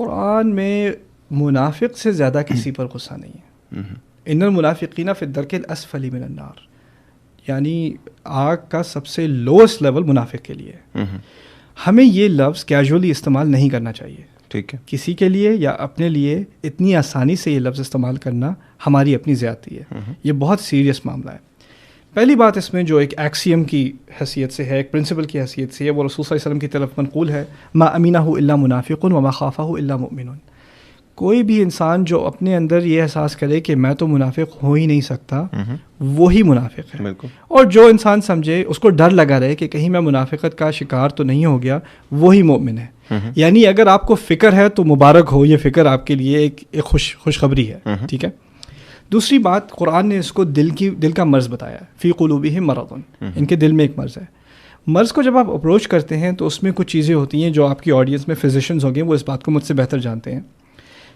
قرآن میں منافق سے زیادہ کسی پر غصہ نہیں ہے. ان المنافقین فی الدرک الاسفل من النار، یعنی آگ کا سب سے لوسٹ لیول منافق کے لیے. ہمیں یہ لفظ کیجولی استعمال نہیں کرنا چاہیے. ٹھیک ہے، کسی کے لیے یا اپنے لیے اتنی آسانی سے یہ لفظ استعمال کرنا ہماری اپنی زیادتی ہے. یہ بہت سیریس معاملہ ہے. پہلی بات اس میں جو ایک ایکسیم کی حیثیت سے ہے، ایک پرنسپل کی حیثیت سے ہے، وہ رسول صلی اللہ علیہ وسلم کی طرف منقول ہے، ما امینہ الا منافق وما خافہ الا مؤمن. کوئی بھی انسان جو اپنے اندر یہ احساس کرے کہ میں تو منافق ہو ہی نہیں سکتا، وہی منافق ہے. بالکل. اور جو انسان سمجھے، اس کو ڈر لگا رہے کہ کہیں میں منافقت کا شکار تو نہیں ہو گیا، وہی مومن ہے. یعنی اگر آپ کو فکر ہے تو مبارک ہو، یہ فکر آپ کے لیے ایک خوشخبری ہے. ٹھیک ہے. دوسری بات، قرآن نے اس کو دل کا مرض بتایا ہے. فی قلوبہم مرض، ان کے دل میں ایک مرض ہے. مرض کو جب آپ اپروچ کرتے ہیں تو اس میں کچھ چیزیں ہوتی ہیں جو آپ کی آڈینس میں فزیشنز ہوں گے، وہ اس بات کو مجھ سے بہتر جانتے ہیں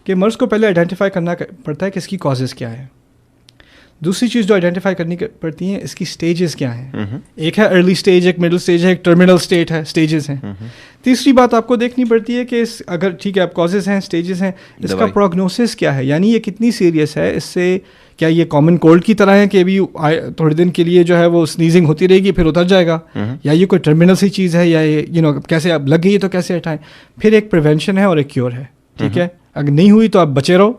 کہ مرض کو پہلے آئیڈینٹیفائی کرنا پڑتا ہے کہ اس کی کازز کیا ہیں. دوسری چیز جو آئیڈینٹیفائی کرنی پڑتی ہیں، اس کی سٹیجز کیا ہیں. ایک ہے ارلی سٹیج، ایک مڈل سٹیج ہے، ایک ٹرمینل سٹیٹ ہے، سٹیجز ہیں. تیسری بات آپ کو دیکھنی پڑتی ہے کہ اگر ٹھیک ہے اب کازز ہیں، سٹیجز ہیں، اس کا پروگنوسس کیا ہے، یعنی یہ کتنی سیریس ہے. اس سے کیا یہ کامن کولڈ کی طرح ہے کہ ابھی تھوڑے دن کے لیے جو ہے وہ سنیزنگ ہوتی رہے گی پھر اتر جائے گا، یا یہ کوئی ٹرمینل سی چیز ہے، یا کیسے اب لگ گئی تو کیسے ہٹائیں. پھر ایک پریونشن ہے اور ایک کیور ہے. ٹھیک ہے. اگر نہیں ہوئی تو آپ بچے رہو،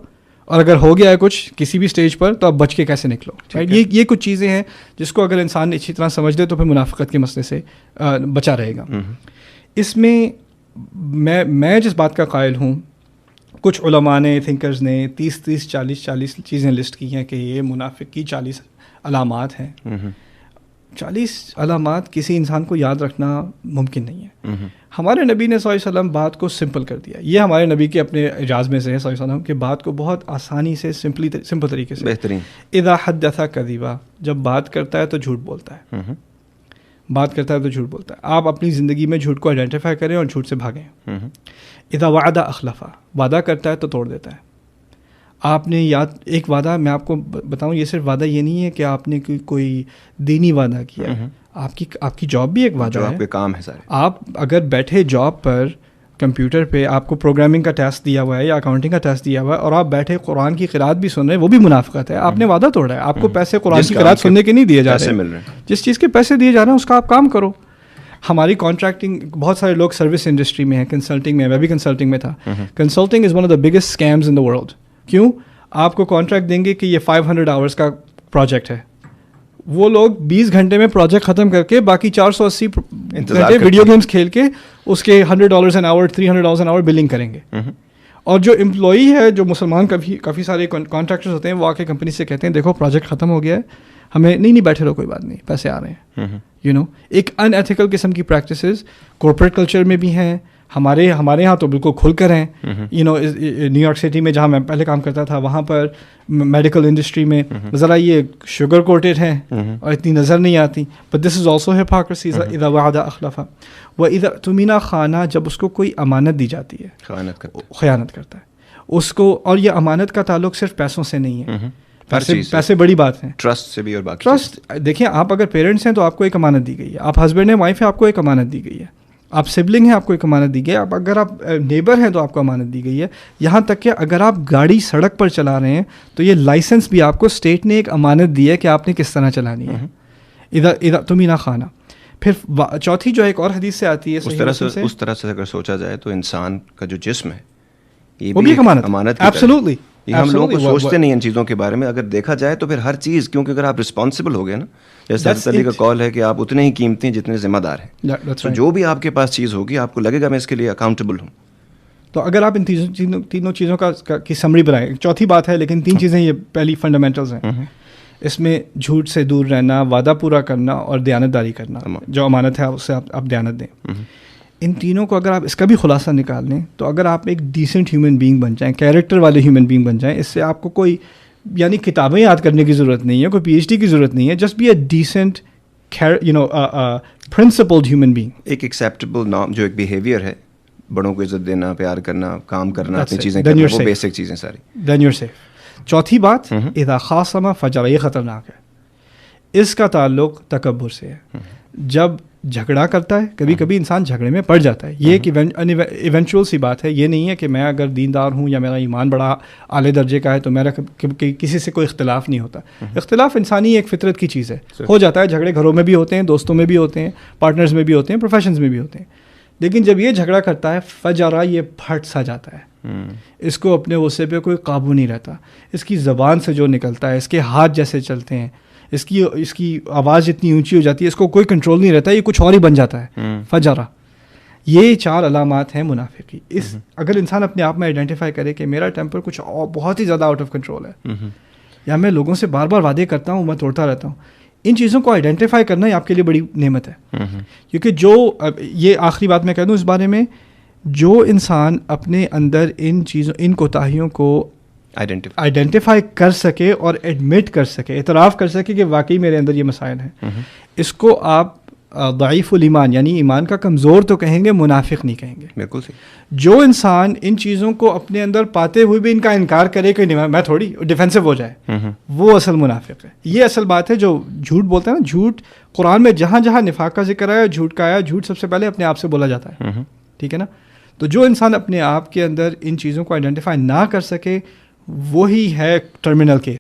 اور اگر ہو گیا ہے کچھ کسی بھی سٹیج پر تو آپ بچ کے کیسے نکلو. یہ کچھ چیزیں ہیں جس کو اگر انسان اچھی طرح سمجھ لے تو پھر منافقت کے مسئلے سے بچا رہے گا. اس میں میں جس بات کا قائل ہوں، کچھ علماء نے، تھنکرز نے 30-40 چیزیں لسٹ کی ہیں کہ یہ منافق کی 40 علامات ہیں. 40 علامات کسی انسان کو یاد رکھنا ممکن نہیں ہے. ہمارے نبی نے صلی اللہ علیہ وسلم بات کو سمپل کر دیا. یہ ہمارے نبی کے اپنے اعجاز میں سے ہے صلی اللہ علیہ وسلم کہ بات کو بہت آسانی سے سمپل طریقے سے. بہترین. اذا حدث کذبا، جب بات کرتا ہے تو جھوٹ بولتا ہے. بات کرتا ہے تو جھوٹ بولتا ہے. آپ اپنی زندگی میں جھوٹ کو آئیڈینٹیفائی کریں اور جھوٹ سے بھاگیں. اذا وعد اخلفا، وعدہ کرتا ہے تو توڑ دیتا ہے. آپ نے ایک وعدہ میں آپ کو بتاؤں، یہ صرف وعدہ یہ نہیں ہے کہ آپ نے کوئی دینی وعدہ کیا. آپ کی جاب بھی ایک وعدہ ہے. آپ کے کام ہے سارے. آپ اگر بیٹھے جاب پر کمپیوٹر پہ آپ کو پروگرامنگ کا ٹیسٹ دیا ہوا ہے یا اکاؤنٹنگ کا ٹیسٹ دیا ہوا ہے اور آپ بیٹھے قرآن کی قرات بھی سن رہے ہیں، وہ بھی منافقت ہے. آپ نے وعدہ توڑا ہے. آپ کو پیسے قرآن کی قرات سننے کے نہیں دیے جا رہے. جس چیز کے پیسے دیے جا رہے ہیں اس کا آپ کام کرو. ہماری کانٹریکٹنگ، بہت سارے لوگ سروس انڈسٹری میں ہیں، کنسلٹنگ میں، میں بھی کنسلٹنگ میں تھا. Consulting is one of the biggest schemes in the world. کیوں؟ آپ کو کانٹریکٹ دیں گے کہ یہ 500 آورس کا پروجیکٹ ہے، وہ لوگ 20 گھنٹے میں پروجیکٹ ختم کر کے باقی 480 گھنٹے ویڈیو گیمز کھیل کے اس کے $100 an hour $300 an hour billing کریں گے. اور جو امپلائی ہے، جو مسلمان کافی سارے کانٹریکٹرز ہوتے ہیں، وہ آ کے کمپنی سے کہتے ہیں دیکھو پروجیکٹ ختم ہو گیا ہے، ہمیں نہیں بیٹھے رہو، کوئی بات نہیں، پیسے آ رہے ہیں. ایک ان ایتھیکل قسم کی پریکٹسز کارپوریٹ کلچر میں بھی ہیں. ہمارے یہاں تو بالکل کھل کر ہیں. نیو یارک سٹی میں جہاں میں پہلے کام کرتا تھا، وہاں پر میڈیکل انڈسٹری میں ذرا یہ شوگر کوٹیڈ ہیں اور اتنی نظر نہیں آتی. But this is also hypocrisy. اذا وعد اخلف واذا اؤتمن خان، جب اس کو کوئی امانت دی جاتی ہے خیانت کرتا ہے اس کو. اور یہ امانت کا تعلق صرف پیسوں سے نہیں ہے. پیسے بڑی بات ہیں، ٹرسٹ سے بھی. اور باقی ٹرسٹ دیکھیں، آپ اگر پیرنٹس ہیں تو آپ کو ایک امانت دی گئی ہے. آپ ہسبینڈ ہیں، وائف ہے، آپ کو ایک امانت دی گئی ہے. آپ سبلنگ ہیں، آپ کو ایک امانت دی گئی ہے. اگر آپ نیبر ہیں تو آپ کو امانت دی گئی ہے. یہاں تک کہ اگر آپ گاڑی سڑک پر چلا رہے ہیں تو یہ لائسنس بھی آپ کو اسٹیٹ نے ایک امانت دی ہے کہ آپ نے کس طرح چلانی ہے. اذا اؤتمن خان. پھر چوتھی جو ایک اور حدیث سے آتی ہے، اس طرح سے اگر سوچا جائے تو انسان کا جو جسم ہے یہ بھی ایک امانت ہے. ایبسولوٹلی. یہ ہم لوگوں کو سوچتے نہیں ان چیزوں کے بارے میں. اگر دیکھا جائے تو پھر ہر چیز، کیونکہ اگر آپ رسپانسبل ہو گئے نا، جیسے حضرت علی کا قول ہے کہ آپ اتنے ہی قیمتی ہیں جتنے ذمہ دار ہیں. تو جو بھی آپ کے پاس چیز ہوگی آپ کو لگے گا میں اس کے لیے اکاؤنٹیبل ہوں. تو اگر آپ ان تینوں چیزوں کی سمری بنائیں، چوتھی بات ہے لیکن 3 چیزیں یہ پہلی فنڈامنٹلز ہیں. اس میں جھوٹ سے دور رہنا، وعدہ پورا کرنا اور دیانتداری کرنا. جو امانت ہے اس سے آپ دیانت دیں. ان تینوں کو اگر آپ اس کا بھی خلاصہ نکال لیں تو اگر آپ ایک ڈیسنٹ ہیومن بینگ بن جائیں، کیریکٹر والے ہیومن بینگ بن جائیں، اس سے آپ کو کوئی یعنی کتابیں یاد کرنے کی ضرورت نہیں ہے، کوئی PhD کی ضرورت نہیں ہے. Just be a decent principled human being. ایک ایکسیپٹیبل نارم، جو ایک بیہیویئر ہے، بڑوں کو عزت دینا، پیار کرنا، کام کرنا، اپنی چیزیں کرنا، وہ بیسک چیزیں ساری. Then you are safe. چوتھی بات، اذا خاصم فجر، یہ خطرناک ہے. اس کا تعلق تکبر سے ہے. جھگڑا کرتا ہے, کبھی کبھی انسان جھگڑے میں پڑ جاتا ہے, یہ ایک ایونچوئل سی بات ہے. یہ نہیں ہے کہ میں اگر دیندار ہوں یا میرا ایمان بڑا اعلی درجے کا ہے تو میرا کسی سے کوئی اختلاف نہیں ہوتا. اختلاف انسانی ایک فطرت کی چیز ہے, ہو جاتا ہے. جھگڑے گھروں میں بھی ہوتے ہیں, دوستوں میں بھی ہوتے ہیں, پارٹنرز میں بھی ہوتے ہیں, پروفیشنز میں بھی ہوتے ہیں. لیکن جب یہ جھگڑا کرتا ہے فجرا یہ پھٹ سا جاتا ہے, اس کو اپنے غصے پہ کوئی قابو نہیں رہتا. اس کی زبان سے جو نکلتا ہے, اس کے ہاتھ جیسے چلتے ہیں, اس کی آواز اتنی اونچی ہو جاتی ہے, اس کو کوئی کنٹرول نہیں رہتا, یہ کچھ اور ہی بن جاتا ہے فجرا. یہ 4 علامات ہیں منافق کی. اگر انسان اپنے آپ میں آئیڈینٹیفائی کرے کہ میرا ٹیمپر کچھ بہت ہی زیادہ آؤٹ آف کنٹرول ہے, یا میں لوگوں سے بار بار وعدے کرتا ہوں, میں توڑتا رہتا ہوں, ان چیزوں کو آئیڈینٹیفائی کرنا آپ کے لیے بڑی نعمت ہے. کیونکہ یہ آخری بات میں کہہ دوں اس بارے میں, جو انسان اپنے اندر ان کوتاہیوں کو آئیڈینٹیفائی کر سکے اور ایڈمٹ کر سکے, اعتراف کر سکے کہ واقعی میرے اندر یہ مسائل ہیں, اس کو آپ ضعیف الایمان یعنی ایمان کا کمزور تو کہیں گے, منافق نہیں کہیں گے. بالکل صحیح. جو انسان ان چیزوں کو اپنے اندر پاتے ہوئے بھی ان کا انکار کرے کہ میں تھوڑی ڈیفینسو ہو جائے, وہ اصل منافق ہے. یہ اصل بات ہے. جو جھوٹ بولتا ہے نا, جھوٹ قرآن میں جہاں جہاں نفاق کا ذکر آیا, جھوٹ کا آیا, جھوٹ سب سے پہلے اپنے آپ سے بولا جاتا ہے. ٹھیک ہے نا. تو جو انسان اپنے آپ کے اندر ان چیزوں کو آئیڈینٹیفائی نہ کر سکے, وہی ہے ٹرمینل کے